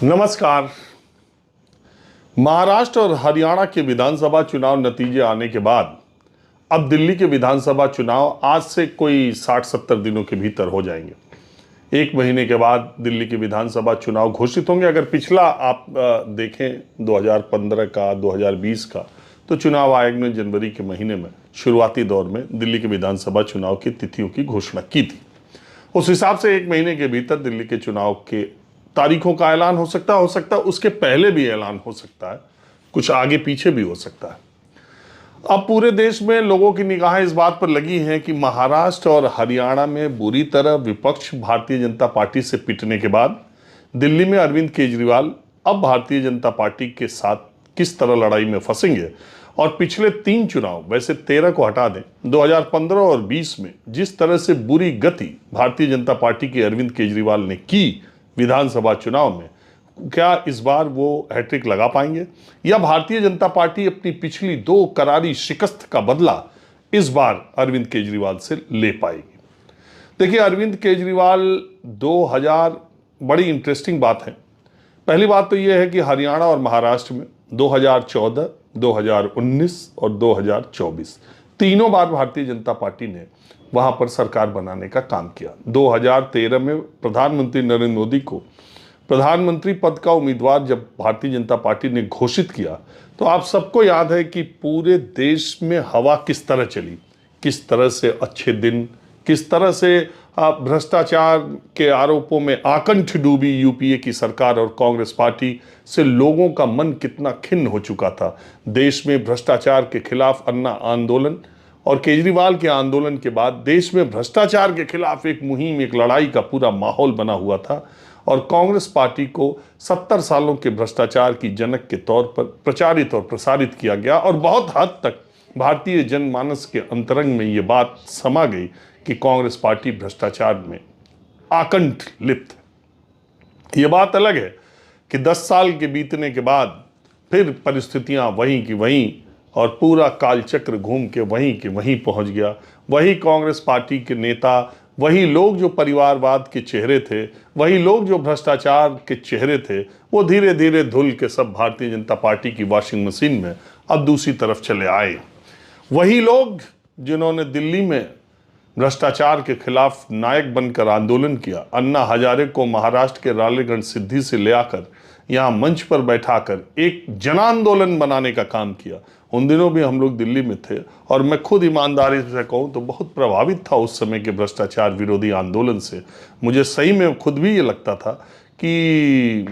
नमस्कार। महाराष्ट्र और हरियाणा के विधानसभा चुनाव नतीजे आने के बाद अब दिल्ली के विधानसभा चुनाव आज से कोई 60-70 दिनों के भीतर हो जाएंगे। एक महीने के बाद दिल्ली के विधानसभा चुनाव घोषित होंगे। अगर पिछला आप देखें 2015 का 2020 का, तो चुनाव आयोग ने जनवरी के महीने में शुरुआती दौर में दिल्ली के विधानसभा चुनाव की तिथियों की घोषणा की थी। उस हिसाब से एक महीने के भीतर दिल्ली के चुनाव के तारीखों का ऐलान हो सकता है उसके पहले भी ऐलान हो सकता है, कुछ आगे पीछे भी हो सकता है। अब पूरे देश में लोगों की निगाहें इस बात पर लगी हैं कि महाराष्ट्र और हरियाणा में बुरी तरह विपक्ष भारतीय जनता पार्टी से पिटने के बाद दिल्ली में अरविंद केजरीवाल अब भारतीय जनता पार्टी के साथ किस तरह लड़ाई में फंसेंगे। और पिछले 3 चुनाव, वैसे 13 को हटा दें, 2015 और 20 में जिस तरह से बुरी गति भारतीय जनता पार्टी के अरविंद केजरीवाल ने की विधानसभा चुनाव में, क्या इस बार वो हैट्रिक लगा पाएंगे या भारतीय जनता पार्टी अपनी पिछली 2 करारी शिकस्त का बदला इस बार अरविंद केजरीवाल से ले पाएगी। देखिए, अरविंद केजरीवाल 2000 बड़ी इंटरेस्टिंग बात है। पहली बात तो यह है कि हरियाणा और महाराष्ट्र में 2014, 2019 और 2024 तीनों बार भारतीय जनता पार्टी ने वहां पर सरकार बनाने का काम किया। 2013 में प्रधानमंत्री नरेंद्र मोदी को प्रधानमंत्री पद का उम्मीदवार जब भारतीय जनता पार्टी ने घोषित किया, तो आप सबको याद है कि पूरे देश में हवा किस तरह चली, किस तरह से अच्छे दिन, किस तरह से भ्रष्टाचार के आरोपों में आकंठ डूबी यूपीए की सरकार और कांग्रेस पार्टी से लोगों का मन कितना खिन्न हो चुका था। देश में भ्रष्टाचार के खिलाफ अन्ना आंदोलन और केजरीवाल के आंदोलन के बाद देश में भ्रष्टाचार के खिलाफ एक मुहिम, एक लड़ाई का पूरा माहौल बना हुआ था और कांग्रेस पार्टी को 70 सालों के भ्रष्टाचार की जनक के तौर पर प्रचारित और प्रसारित किया गया। और बहुत हद तक भारतीय जनमानस के अंतरंग में ये बात समा गई कि कांग्रेस पार्टी भ्रष्टाचार में आकंठ लिप्त है। ये बात अलग है कि 10 साल के बीतने के बाद फिर परिस्थितियां वहीं की वहीं और पूरा कालचक्र घूम के वहीं के वहीं पहुंच गया। वही कांग्रेस पार्टी के नेता, वही लोग जो परिवारवाद के चेहरे थे, वही लोग जो भ्रष्टाचार के चेहरे थे, वो धीरे धीरे धुल के सब भारतीय जनता पार्टी की वॉशिंग मशीन में अब दूसरी तरफ चले आए। वही लोग जिन्होंने दिल्ली में भ्रष्टाचार के खिलाफ नायक बनकर आंदोलन किया, अन्ना हजारे को महाराष्ट्र के रालेगंज सिद्धि से ले आकर यहाँ मंच पर बैठाकर एक जन आंदोलन बनाने का काम किया। उन दिनों भी हम लोग दिल्ली में थे और मैं खुद ईमानदारी से कहूँ तो बहुत प्रभावित था उस समय के भ्रष्टाचार विरोधी आंदोलन से। मुझे सही में खुद भी ये लगता था कि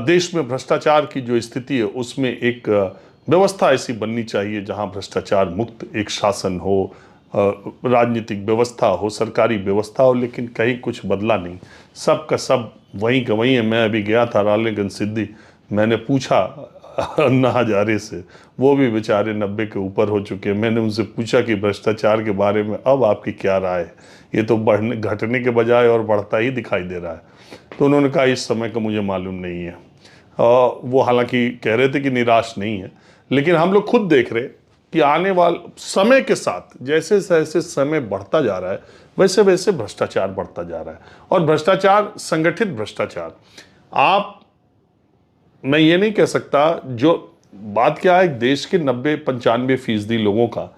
देश में भ्रष्टाचार की जो स्थिति है उसमें एक व्यवस्था ऐसी बननी चाहिए जहाँ भ्रष्टाचार मुक्त एक शासन हो, राजनीतिक व्यवस्था हो, सरकारी व्यवस्था हो। लेकिन कहीं कुछ बदला नहीं, सब का सब वहीं का वहीं है। मैं अभी गया था रालेगंज सिद्धि, मैंने पूछा अन्ना हजारे से, वो भी बेचारे 90 के ऊपर हो चुके हैं। मैंने उनसे पूछा कि भ्रष्टाचार के बारे में अब आपकी क्या राय है, ये तो घटने के बजाय और बढ़ता ही दिखाई दे रहा है। तो उन्होंने कहा इस समय का मुझे मालूम नहीं है। वो हालांकि कह रहे थे कि निराश नहीं है, लेकिन हम लोग खुद देख रहे कि आने वाले समय के साथ जैसे जैसे समय बढ़ता जा रहा है वैसे वैसे भ्रष्टाचार बढ़ता जा रहा है। और भ्रष्टाचार, संगठित भ्रष्टाचार, मैं ये नहीं कह सकता, जो बात क्या है, देश के 90-95% लोगों का,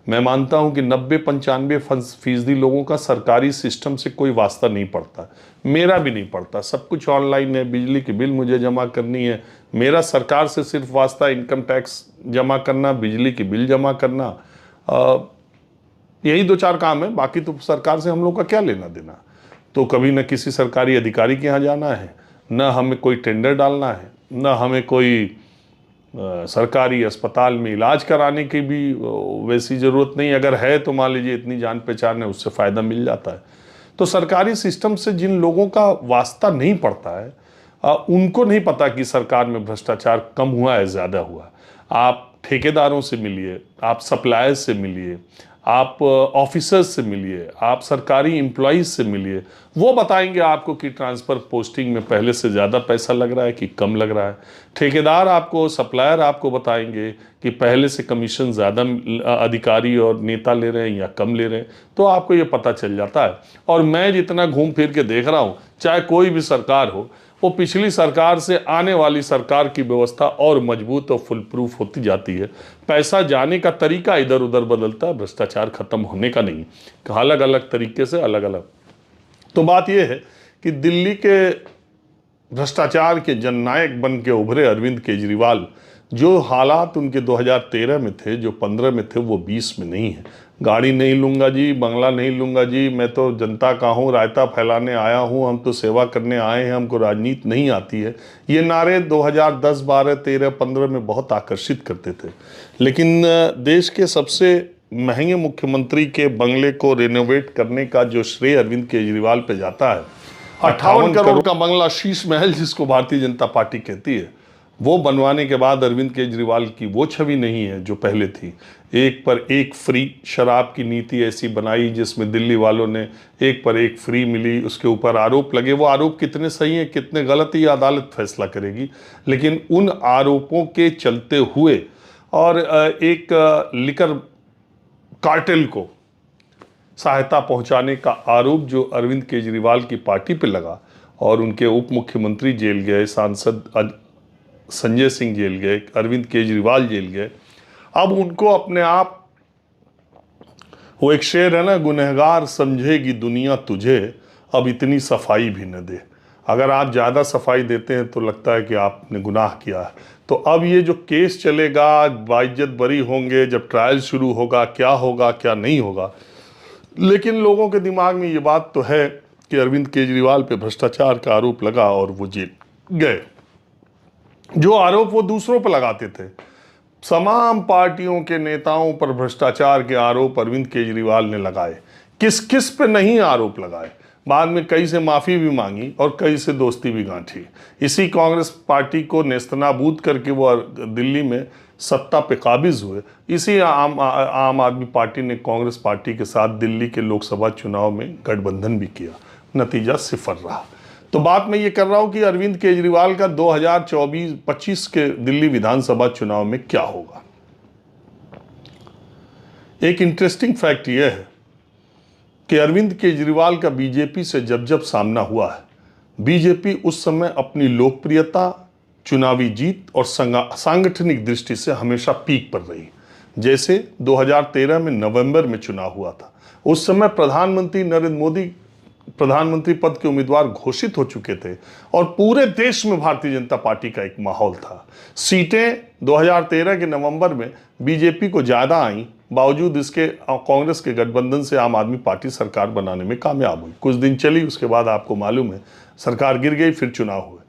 मैं मानता हूं कि 90-95% लोगों का सरकारी सिस्टम से कोई वास्ता नहीं पड़ता। मेरा भी नहीं पड़ता, सब कुछ ऑनलाइन है, बिजली की बिल मुझे जमा करनी है, मेरा सरकार से सिर्फ वास्ता इनकम टैक्स जमा करना, बिजली की बिल जमा करना, यही 2-4 काम है। बाकी तो सरकार से हम लोग का क्या लेना देना। तो कभी न किसी सरकारी अधिकारी के यहाँ जाना है, न हमें कोई टेंडर डालना है, न हमें कोई सरकारी अस्पताल में इलाज कराने की भी वैसी ज़रूरत नहीं। अगर है तो मान लीजिए इतनी जान पहचान है, उससे फ़ायदा मिल जाता है। तो सरकारी सिस्टम से जिन लोगों का वास्ता नहीं पड़ता है, उनको नहीं पता कि सरकार में भ्रष्टाचार कम हुआ है, ज़्यादा हुआ। आप ठेकेदारों से मिलिए, आप सप्लायर्स से मिलिए, आप ऑफिसर्स से मिलिए, आप सरकारी एम्प्लॉइज से मिलिए, वो बताएंगे आपको कि ट्रांसफ़र पोस्टिंग में पहले से ज़्यादा पैसा लग रहा है कि कम लग रहा है। ठेकेदार आपको, सप्लायर आपको बताएंगे कि पहले से कमीशन ज़्यादा अधिकारी और नेता ले रहे हैं या कम ले रहे हैं। तो आपको ये पता चल जाता है। और मैं जितना घूम फिर के देख रहा हूँ, चाहे कोई भी सरकार हो, वो पिछली सरकार से आने वाली सरकार की व्यवस्था और मजबूत और फुल प्रूफ होती जाती है। पैसा जाने का तरीका इधर उधर बदलता है, भ्रष्टाचार खत्म होने का नहीं, अलग अलग तरीके से अलग अलग। तो बात यह है कि दिल्ली के भ्रष्टाचार के जननायक बन के उभरे अरविंद केजरीवाल, जो हालात उनके 2013 में थे, जो 15 में थे, वो 20 में नहीं है। गाड़ी नहीं लूँगा जी, बंगला नहीं लूँगा जी, मैं तो जनता का हूँ, रायता फैलाने आया हूँ, हम तो सेवा करने आए हैं, हमको राजनीति नहीं आती है, ये नारे 2010, 12, 13, 15 में बहुत आकर्षित करते थे। लेकिन देश के सबसे महंगे मुख्यमंत्री के बंगले को रेनोवेट करने का जो श्रेय अरविंद केजरीवाल पे जाता है, 58 करोड़ का बंगला शीश महल जिसको भारतीय जनता पार्टी कहती है, वो बनवाने के बाद अरविंद केजरीवाल की वो छवि नहीं है जो पहले थी। एक पर एक फ्री शराब की नीति ऐसी बनाई जिसमें दिल्ली वालों ने एक पर एक फ्री मिली, उसके ऊपर आरोप लगे। वो आरोप कितने सही हैं कितने गलत, ये अदालत फैसला करेगी। लेकिन उन आरोपों के चलते हुए और एक लिकर कार्टेल को सहायता पहुंचाने का आरोप जो अरविंद केजरीवाल की पार्टी पे लगा, और उनके उप मुख्यमंत्री जेल गए, सांसद संजय सिंह जेल गए, अरविंद केजरीवाल जेल गए। अब उनको अपने आप, वो एक शेर है ना, गुनहगार समझेगी दुनिया तुझे, अब इतनी सफाई भी न दे। अगर आप ज़्यादा सफाई देते हैं तो लगता है कि आपने गुनाह किया है। तो अब ये जो केस चलेगा, बाइज्जत बरी होंगे, जब ट्रायल शुरू होगा, क्या होगा क्या नहीं होगा। लेकिन लोगों के दिमाग में ये बात तो है कि अरविंद केजरीवाल पे भ्रष्टाचार का आरोप लगा और वो जेल गए। जो आरोप वो दूसरों पर लगाते थे, तमाम पार्टियों के नेताओं पर भ्रष्टाचार के आरोप अरविंद केजरीवाल ने लगाए। किस किस पे नहीं आरोप लगाए, बाद में कई से माफ़ी भी मांगी और कई से दोस्ती भी गांठी। इसी कांग्रेस पार्टी को नेस्तनाबूद करके वो दिल्ली में सत्ता पे काबिज हुए। इसी आम आदमी पार्टी ने कांग्रेस पार्टी के साथ दिल्ली के लोकसभा चुनाव में गठबंधन भी किया, नतीजा सिफर रहा। तो बात मैं ये कर रहा हूं कि अरविंद केजरीवाल का 2024-25 के दिल्ली विधानसभा चुनाव में क्या होगा। एक इंटरेस्टिंग फैक्ट यह है कि अरविंद केजरीवाल का बीजेपी से जब जब सामना हुआ है, बीजेपी उस समय अपनी लोकप्रियता, चुनावी जीत और सांगठनिक दृष्टि से हमेशा पीक पर रही। जैसे 2013 में नवंबर में चुनाव हुआ था, उस समय प्रधानमंत्री नरेंद्र मोदी प्रधानमंत्री पद के उम्मीदवार घोषित हो चुके थे और पूरे देश में भारतीय जनता पार्टी का एक माहौल था। सीटें 2013 के नवंबर में बीजेपी को ज़्यादा आई, बावजूद इसके कांग्रेस के गठबंधन से आम आदमी पार्टी सरकार बनाने में कामयाब हुई। कुछ दिन चली, उसके बाद आपको मालूम है सरकार गिर गई, फिर चुनाव हुए।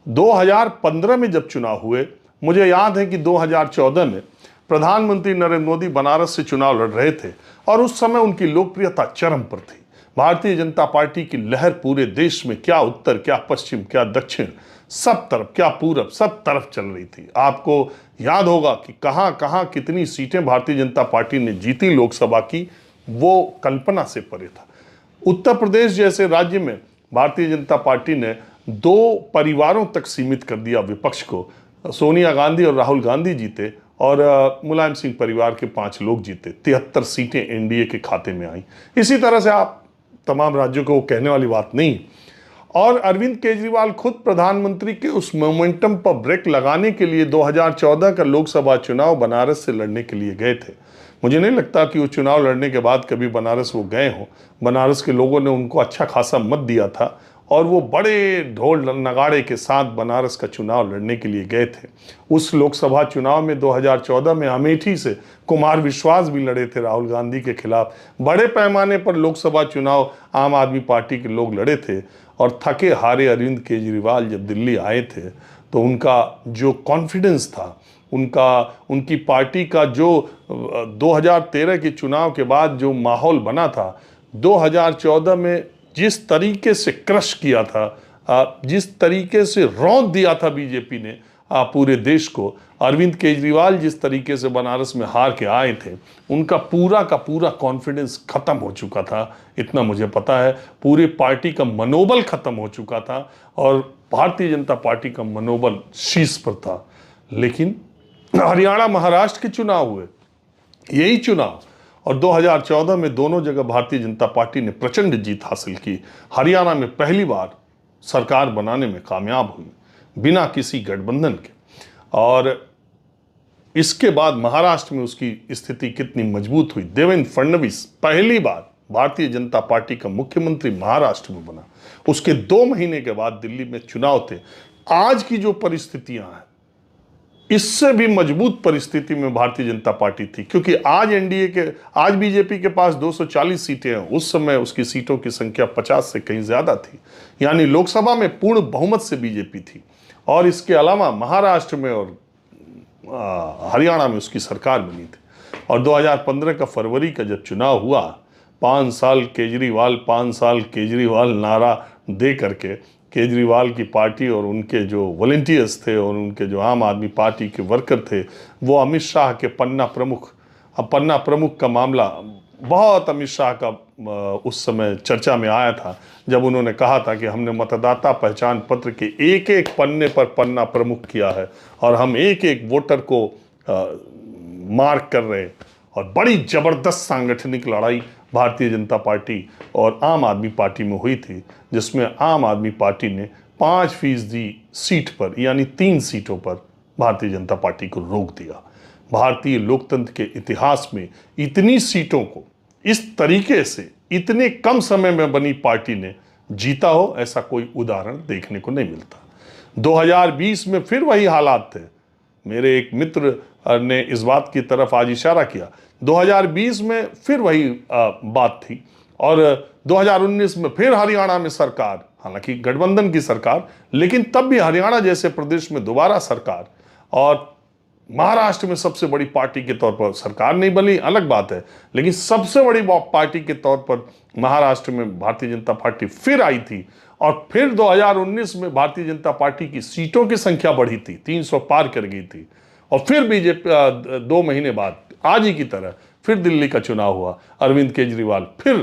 2015 में जब चुनाव हुए, मुझे याद है कि 2014 में प्रधानमंत्री नरेंद्र मोदी बनारस से चुनाव लड़ रहे थे और उस समय उनकी लोकप्रियता चरम पर थी। भारतीय जनता पार्टी की लहर पूरे देश में, क्या उत्तर, क्या पश्चिम, क्या दक्षिण, सब तरफ, क्या पूरब, सब तरफ चल रही थी। आपको याद होगा कि कहां कहां कितनी सीटें भारतीय जनता पार्टी ने जीती लोकसभा की, वो कल्पना से परे था। उत्तर प्रदेश जैसे राज्य में भारतीय जनता पार्टी ने 2 परिवारों तक सीमित कर दिया विपक्ष को। सोनिया गांधी और राहुल गांधी जीते और मुलायम सिंह परिवार के 5 लोग जीते। 73 सीटें एनडीए के खाते में आई। इसी तरह से आप तमाम राज्यों को कहने वाली बात नहीं। और अरविंद केजरीवाल खुद प्रधानमंत्री के उस मोमेंटम पर ब्रेक लगाने के लिए 2014 का लोकसभा चुनाव बनारस से लड़ने के लिए गए थे। मुझे नहीं लगता कि वो चुनाव लड़ने के बाद कभी बनारस वो गए हों। बनारस के लोगों ने उनको अच्छा खासा मत दिया था और वो बड़े ढोल नगाड़े के साथ बनारस का चुनाव लड़ने के लिए गए थे। उस लोकसभा चुनाव में 2014 में अमेठी से कुमार विश्वास भी लड़े थे राहुल गांधी के खिलाफ। बड़े पैमाने पर लोकसभा चुनाव आम आदमी पार्टी के लोग लड़े थे और थके हारे अरविंद केजरीवाल जब दिल्ली आए थे तो उनका जो कॉन्फिडेंस था, उनकी पार्टी का जो 2013 के चुनाव के बाद जो माहौल बना था, 2014 में जिस तरीके से क्रश किया था, जिस तरीके से रौंद दिया था बीजेपी ने पूरे देश को, अरविंद केजरीवाल जिस तरीके से बनारस में हार के आए थे, उनका पूरा का पूरा कॉन्फिडेंस खत्म हो चुका था। इतना मुझे पता है, पूरी पार्टी का मनोबल खत्म हो चुका था और भारतीय जनता पार्टी का मनोबल शीर्ष पर था। लेकिन हरियाणा महाराष्ट्र के चुनाव हुए, यही चुनाव, और 2014 में दोनों जगह भारतीय जनता पार्टी ने प्रचंड जीत हासिल की। हरियाणा में पहली बार सरकार बनाने में कामयाब हुई बिना किसी गठबंधन के। और इसके बाद महाराष्ट्र में उसकी स्थिति कितनी मजबूत हुई। देवेंद्र फडणवीस पहली बार भारतीय जनता पार्टी का मुख्यमंत्री महाराष्ट्र में बना। उसके 2 महीने के बाद दिल्ली में चुनाव थे। आज की जो परिस्थितियां हैं, इससे भी मजबूत परिस्थिति में भारतीय जनता पार्टी थी, क्योंकि आज बीजेपी के पास 240 सीटें हैं। उस समय उसकी सीटों की संख्या 50 से कहीं ज्यादा थी, यानी लोकसभा में पूर्ण बहुमत से बीजेपी थी। और इसके अलावा महाराष्ट्र में और हरियाणा में उसकी सरकार बनी थी। और 2015 का फरवरी का जब चुनाव हुआ, 5 साल केजरीवाल नारा दे करके केजरीवाल की पार्टी और उनके जो वॉलंटियर्स थे और उनके जो आम आदमी पार्टी के वर्कर थे, वो अमित शाह के पन्ना प्रमुख का मामला बहुत अमित शाह का उस समय चर्चा में आया था, जब उन्होंने कहा था कि हमने मतदाता पहचान पत्र के एक एक पन्ने पर पन्ना प्रमुख किया है और हम एक एक वोटर को मार्क कर रहे हैं। और बड़ी जबरदस्त सांगठनिक लड़ाई भारतीय जनता पार्टी और आम आदमी पार्टी में हुई थी, जिसमें आम आदमी पार्टी ने 5% सीट पर, यानी 3 सीटों पर भारतीय जनता पार्टी को रोक दिया। भारतीय लोकतंत्र के इतिहास में इतनी सीटों को इस तरीके से इतने कम समय में बनी पार्टी ने जीता हो, ऐसा कोई उदाहरण देखने को नहीं मिलता। 2020 में फिर वही हालात थे। मेरे एक मित्र ने इस बात की तरफ आज इशारा किया। 2020 में फिर वही बात थी और 2019 में फिर हरियाणा में सरकार, हालांकि गठबंधन की सरकार, लेकिन तब भी हरियाणा जैसे प्रदेश में दोबारा सरकार। और महाराष्ट्र में सबसे बड़ी पार्टी के तौर पर सरकार नहीं बनी, अलग बात है, लेकिन सबसे बड़ी पार्टी के तौर पर महाराष्ट्र में भारतीय जनता पार्टी फिर आई थी। और फिर 2019 में भारतीय जनता पार्टी की सीटों की संख्या बढ़ी थी, 300 पार कर गई थी। और फिर बीजेपी 2 महीने बाद आज ही की तरह फिर दिल्ली का चुनाव हुआ। अरविंद केजरीवाल फिर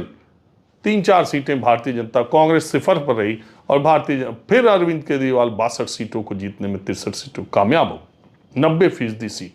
3-4 सीटें भारतीय जनता, कांग्रेस 0 पर रही और फिर अरविंद केजरीवाल 62 सीटों को जीतने में 63 सीटों कामयाब हो, 90% सीट।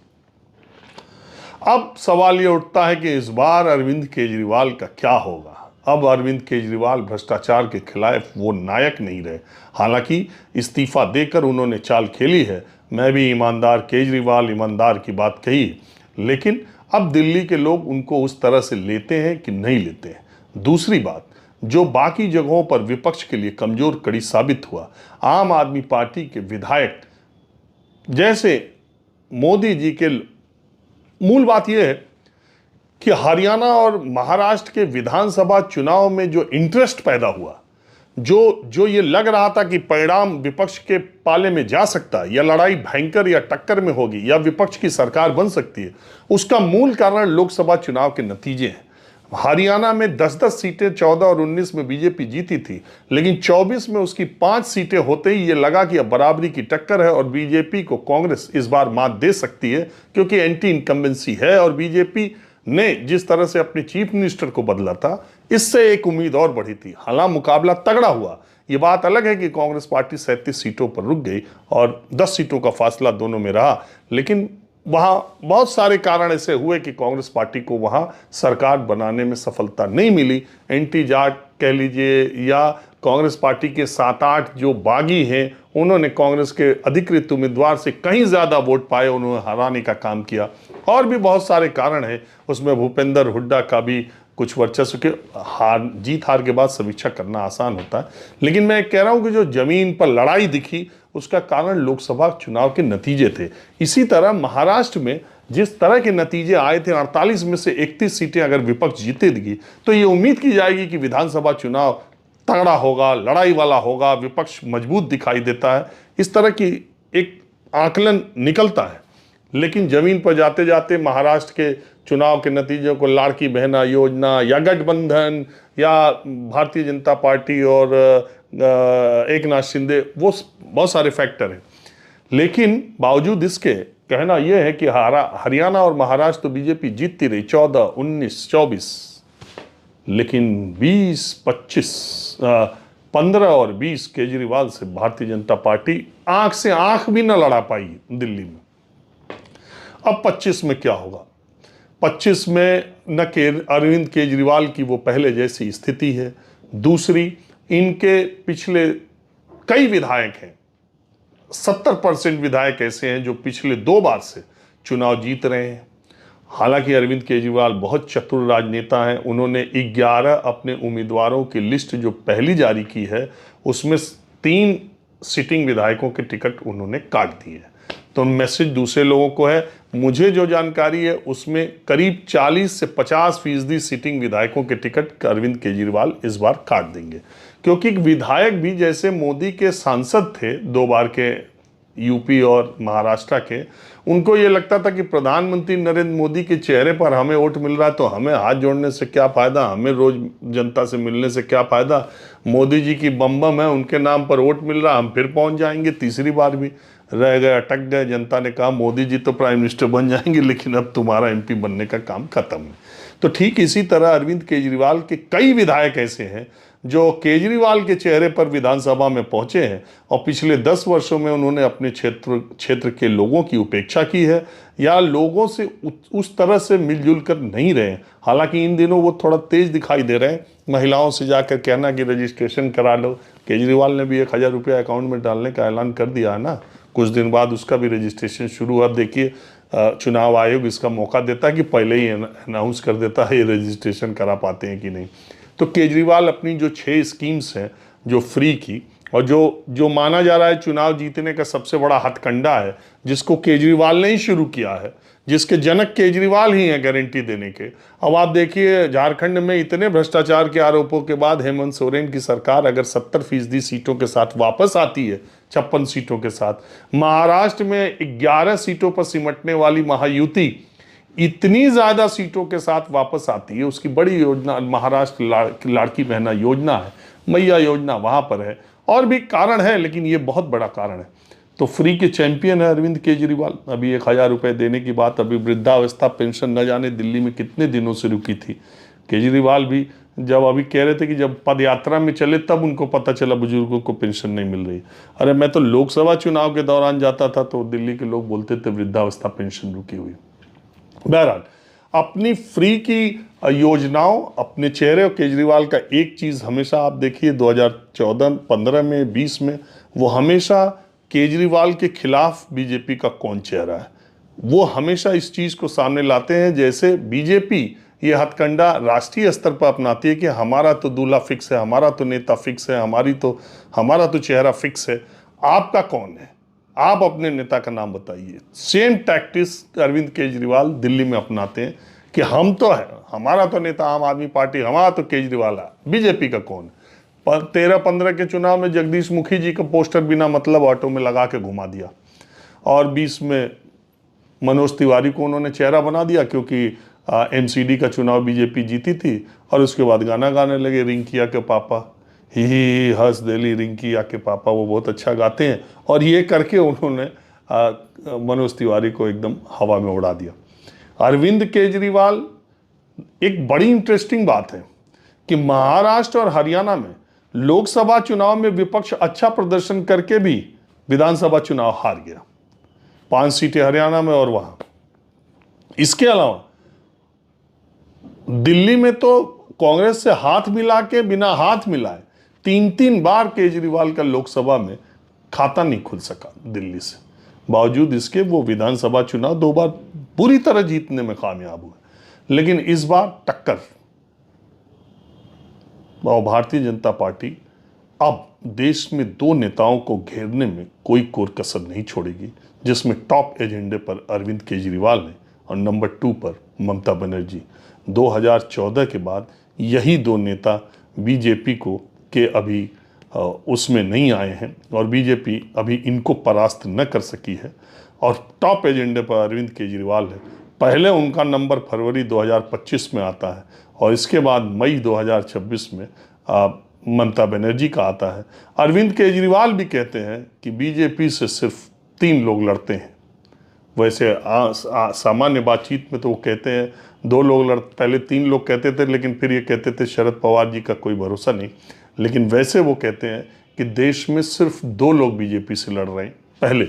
अब सवाल ये उठता है कि इस बार अरविंद केजरीवाल का क्या होगा। अब अरविंद केजरीवाल भ्रष्टाचार के खिलाफ वो नायक नहीं रहे। हालांकि इस्तीफा देकर उन्होंने चाल खेली है, मैं भी ईमानदार केजरीवाल ईमानदार की बात कही, लेकिन अब दिल्ली के लोग उनको उस तरह से लेते हैं कि नहीं लेते हैं। दूसरी बात, जो बाकी जगहों पर विपक्ष के लिए कमजोर कड़ी साबित हुआ, आम आदमी पार्टी के विधायक जैसे मोदी जी के, मूल बात यह है कि हरियाणा और महाराष्ट्र के विधानसभा चुनाव में जो इंटरेस्ट पैदा हुआ, जो ये लग रहा था कि परिणाम विपक्ष के पाले में जा सकता है, या लड़ाई भयंकर या टक्कर में होगी, या विपक्ष की सरकार बन सकती है, उसका मूल कारण लोकसभा चुनाव के नतीजे हैं। हरियाणा में 10-10 सीटें 14 और 19 में बीजेपी जीती थी, लेकिन 24 में उसकी 5 सीटें होते ही ये लगा कि अब बराबरी की टक्कर है और बीजेपी को कांग्रेस इस बार मात दे सकती है, क्योंकि एंटी इनकम्बेंसी है। और बीजेपी ने जिस तरह से अपने चीफ मिनिस्टर को बदला था, इससे एक उम्मीद और बढ़ी थी। हालांकि मुकाबला तगड़ा हुआ। ये बात अलग है कि कांग्रेस पार्टी 37 सीटों पर रुक गई और 10 सीटों का फासला दोनों में रहा, लेकिन वहां बहुत सारे कारण ऐसे हुए कि कांग्रेस पार्टी को वहां सरकार बनाने में सफलता नहीं मिली। एंटी जाट कह लीजिए, या कांग्रेस पार्टी के 7-8 जो बागी हैं, उन्होंने कांग्रेस के अधिकृत उम्मीदवार से कहीं ज्यादा वोट पाए, उन्होंने हराने का काम किया। और भी बहुत सारे कारण हैं, उसमें भूपेंद्र हुड्डा का भी कुछ वर्चस्व के। जीत हार के बाद समीक्षा करना आसान होता है, लेकिन मैं कह रहा हूं कि जो जमीन पर लड़ाई दिखी, उसका कारण लोकसभा चुनाव के नतीजे थे। इसी तरह महाराष्ट्र में जिस तरह के नतीजे आए थे, 48 में से 31 सीटें अगर विपक्ष जीतेगी, तो ये उम्मीद की जाएगी कि विधानसभा चुनाव तगड़ा होगा, लड़ाई वाला होगा, विपक्ष मजबूत दिखाई देता है, इस तरह की एक आकलन निकलता है। लेकिन जमीन पर जाते जाते महाराष्ट्र के चुनाव के नतीजों को लाड़की बहना योजना या गठबंधन या भारतीय जनता पार्टी और एक नाथ शिंदे, वो बहुत सारे फैक्टर हैं। लेकिन बावजूद इसके कहना यह है कि हरियाणा और महाराष्ट्र तो बीजेपी जीतती रही 14, 19, 24, लेकिन 15 और 20 केजरीवाल से भारतीय जनता पार्टी आंख से आंख भी न लड़ा पाई दिल्ली में। अब 25 में क्या होगा? 25 में न अरविंद केजरीवाल की वो पहले जैसी स्थिति है। दूसरी, इनके पिछले कई विधायक हैं, 70% विधायक ऐसे हैं जो पिछले 2 बार से चुनाव जीत रहे हैं। हालांकि अरविंद केजरीवाल बहुत चतुर राजनेता हैं। उन्होंने 11 अपने उम्मीदवारों की लिस्ट जो पहली जारी की है उसमें 3 सिटिंग विधायकों के टिकट उन्होंने काट दिए हैं। तो मैसेज दूसरे लोगों को है, मुझे जो जानकारी है उसमें करीब 40 से 50% सिटिंग विधायकों के टिकट अरविंद केजरीवाल इस बार काट देंगे, क्योंकि विधायक भी जैसे मोदी के सांसद थे 2 बार के यूपी और महाराष्ट्र के, उनको ये लगता था कि प्रधानमंत्री नरेंद्र मोदी के चेहरे पर हमें वोट मिल रहा है तो हमें हाथ जोड़ने से क्या फ़ायदा, हमें रोज़ जनता से मिलने से क्या फ़ायदा। मोदी जी की बम बम है, उनके नाम पर वोट मिल रहा, हम फिर पहुंच जाएंगे, तीसरी बार भी रह गए, अटक गए। जनता ने कहा मोदी जी तो प्राइम मिनिस्टर बन जाएंगे लेकिन अब तुम्हारा एमपी बनने का काम खत्म है। तो ठीक इसी तरह अरविंद केजरीवाल के कई विधायक ऐसे हैं जो केजरीवाल के चेहरे पर विधानसभा में पहुंचे हैं और पिछले 10 वर्षों में उन्होंने अपने क्षेत्र के लोगों की उपेक्षा की है या लोगों से उस तरह से मिलजुल कर नहीं रहे। हालांकि इन दिनों वो थोड़ा तेज दिखाई दे रहे हैं, महिलाओं से जाकर कहना कि रजिस्ट्रेशन करा लो। केजरीवाल ने भी 1000 रुपया अकाउंट में डालने का ऐलान कर दिया है ना, कुछ दिन बाद उसका भी रजिस्ट्रेशन शुरू। अब देखिए चुनाव आयोग इसका मौका देता है कि पहले ही अनाउंस कर देता है ये रजिस्ट्रेशन करा पाते हैं कि नहीं। तो केजरीवाल अपनी जो 6 स्कीम्स हैं जो फ्री की और जो माना जा रहा है चुनाव जीतने का सबसे बड़ा हथकंडा है, जिसको केजरीवाल ने ही शुरू किया है, जिसके जनक केजरीवाल ही हैं गारंटी देने के। अब आप देखिए झारखंड में इतने भ्रष्टाचार के आरोपों के बाद हेमंत सोरेन की सरकार अगर 70% सीटों के साथ वापस आती है, 56 सीटों के साथ, महाराष्ट्र में 11 सीटों पर सिमटने वाली महायुति इतनी ज्यादा सीटों के साथ वापस आती है, उसकी बड़ी योजना महाराष्ट्र लाड़की बहना योजना है, मैया योजना वहां पर है, और भी कारण है लेकिन ये बहुत बड़ा कारण है। तो फ्री के चैंपियन है अरविंद केजरीवाल। अभी 1000 रुपये देने की बात, अभी वृद्धावस्था पेंशन न जाने दिल्ली में कितने दिनों से रुकी थी। केजरीवाल भी जब अभी कह रहे थे कि जब पद यात्रा में चले तब उनको पता चला बुजुर्गों को पेंशन नहीं मिल रही। अरे मैं तो लोकसभा चुनाव के दौरान जाता था तो दिल्ली के लोग बोलते थे वृद्धावस्था पेंशन रुकी हुई। बहरहाल अपनी फ्री की योजनाओं, अपने चेहरे और केजरीवाल का एक चीज़ हमेशा आप देखिए 2014, 15 में, 20 में, वो हमेशा केजरीवाल के खिलाफ बीजेपी का कौन चेहरा है, वो हमेशा इस चीज़ को सामने लाते हैं। जैसे बीजेपी ये हथकंडा राष्ट्रीय स्तर पर अपनाती है कि हमारा तो दूल्हा फिक्स है, हमारा तो नेता फिक्स है, हमारा तो चेहरा फिक्स है, आपका कौन है, आप अपने नेता का नाम बताइए। सेम टैक्टिस अरविंद केजरीवाल दिल्ली में अपनाते हैं कि हम तो है, हमारा तो नेता आम आदमी पार्टी, हमारा तो केजरीवाल है, बीजेपी का कौन है। 13-15 के चुनाव में जगदीश मुखी जी का पोस्टर बिना मतलब ऑटो में लगा के घुमा दिया, और 20 में मनोज तिवारी को उन्होंने चेहरा बना दिया क्योंकि एमसीडी का चुनाव बीजेपी जीती थी, और उसके बाद गाना गाने लगे रिंकिया के पापा, ही हंस दिली रिंकिया के पापा, वो बहुत अच्छा गाते हैं, और ये करके उन्होंने मनोज तिवारी को एकदम हवा में उड़ा दिया। अरविंद केजरीवाल, एक बड़ी इंटरेस्टिंग बात है कि महाराष्ट्र और हरियाणा में लोकसभा चुनाव में विपक्ष अच्छा प्रदर्शन करके भी विधानसभा चुनाव हार गया, 5 सीटें हरियाणा में और वहां। इसके अलावा दिल्ली में तो कांग्रेस से हाथ मिला के बिना हाथ मिलाए 3-3 बार केजरीवाल का लोकसभा में खाता नहीं खुल सका दिल्ली से। बावजूद इसके वो विधानसभा चुनाव 2 बार पूरी तरह जीतने में कामयाब हुए। लेकिन इस बार टक्कर, और भारतीय जनता पार्टी अब देश में 2 नेताओं को घेरने में कोई कोर कसर नहीं छोड़ेगी, जिसमें टॉप एजेंडे पर अरविंद केजरीवाल ने और नंबर 2 पर ममता बनर्जी। 2014 के बाद यही 2 नेता बीजेपी को के अभी उसमें नहीं आए हैं और बीजेपी अभी इनको परास्त न कर सकी है, और टॉप एजेंडे पर अरविंद केजरीवाल है। पहले उनका नंबर फरवरी 2025 में आता है और इसके बाद मई 2026 में ममता बनर्जी का आता है। अरविंद केजरीवाल भी कहते हैं कि बीजेपी से सिर्फ 3 लोग लड़ते हैं। वैसे सामान्य बातचीत में तो वो कहते हैं 2 लोग पहले 3 लोग कहते थे, लेकिन फिर ये कहते थे शरद पवार जी का कोई भरोसा नहीं। लेकिन वैसे वो कहते हैं कि देश में सिर्फ 2 लोग बीजेपी से लड़ रहे हैं। पहले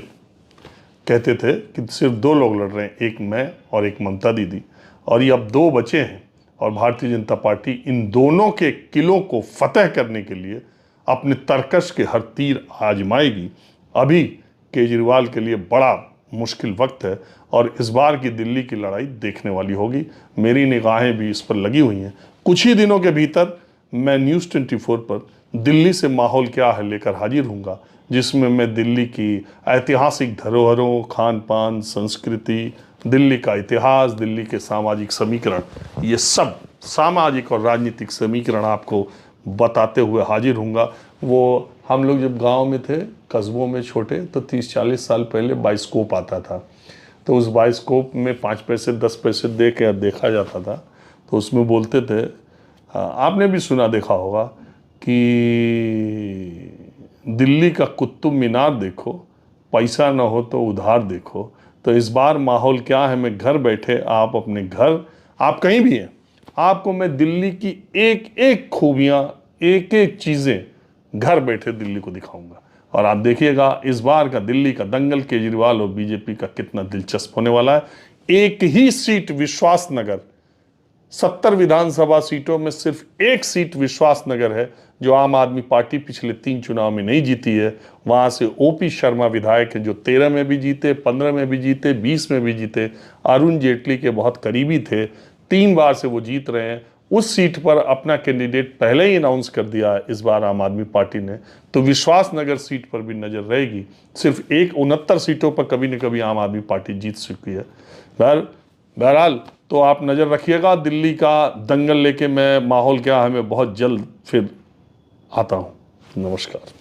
कहते थे कि सिर्फ 2 लोग लड़ रहे हैं, एक मैं और एक ममता दीदी, और ये अब 2 बचे हैं। और भारतीय जनता पार्टी इन दोनों के किलों को फतह करने के लिए अपने तरकश के हर तीर आजमाएगी। अभी केजरीवाल के लिए बड़ा मुश्किल वक्त है और इस बार की दिल्ली की लड़ाई देखने वाली होगी। मेरी निगाहें भी इस पर लगी हुई हैं। कुछ ही दिनों के भीतर मैं न्यूज़ 24 पर दिल्ली से माहौल क्या है लेकर हाजिर हूँगा, जिसमें मैं दिल्ली की ऐतिहासिक धरोहरों, खान पान, संस्कृति, दिल्ली का इतिहास, दिल्ली के सामाजिक समीकरण, ये सब सामाजिक और राजनीतिक समीकरण आपको बताते हुए हाजिर हूँगा। वो हम लोग जब गांव में थे, कस्बों में छोटे, तो 30-40 साल पहले बाइस्कोप आता था। तो उस बाइस्कोप में 5 पैसे 10 पैसे दे के देखा जाता था। तो उसमें बोलते थे, आपने भी सुना देखा होगा कि दिल्ली का कुतुब मीनार देखो, पैसा ना हो तो उधार देखो। तो इस बार माहौल क्या है, मैं घर बैठे, आप अपने घर, आप कहीं भी हैं, आपको मैं दिल्ली की एक एक खूबियाँ, एक एक चीज़ें घर बैठे दिल्ली को दिखाऊंगा। और आप देखिएगा इस बार का दिल्ली का दंगल केजरीवाल और बीजेपी का कितना दिलचस्प होने वाला है। एक ही सीट विश्वासनगर, 70 विधानसभा सीटों में सिर्फ एक सीट विश्वासनगर है जो आम आदमी पार्टी पिछले 3 चुनाव में नहीं जीती है। वहां से ओपी शर्मा विधायक हैं जो 13 में भी जीते, 15 में भी जीते, 20 में भी जीते, अरुण जेटली के बहुत करीबी थे, 3 बार से वो जीत रहे हैं। उस सीट पर अपना कैंडिडेट पहले ही अनाउंस कर दिया है इस बार आम आदमी पार्टी ने। तो विश्वासनगर सीट पर भी नजर रहेगी। सिर्फ 69 सीटों पर कभी न कभी आम आदमी पार्टी जीत चुकी है। बहरहाल तो आप नज़र रखिएगा, दिल्ली का दंगल लेके मैं माहौल क्या है मैं बहुत जल्द फिर आता हूँ। नमस्कार।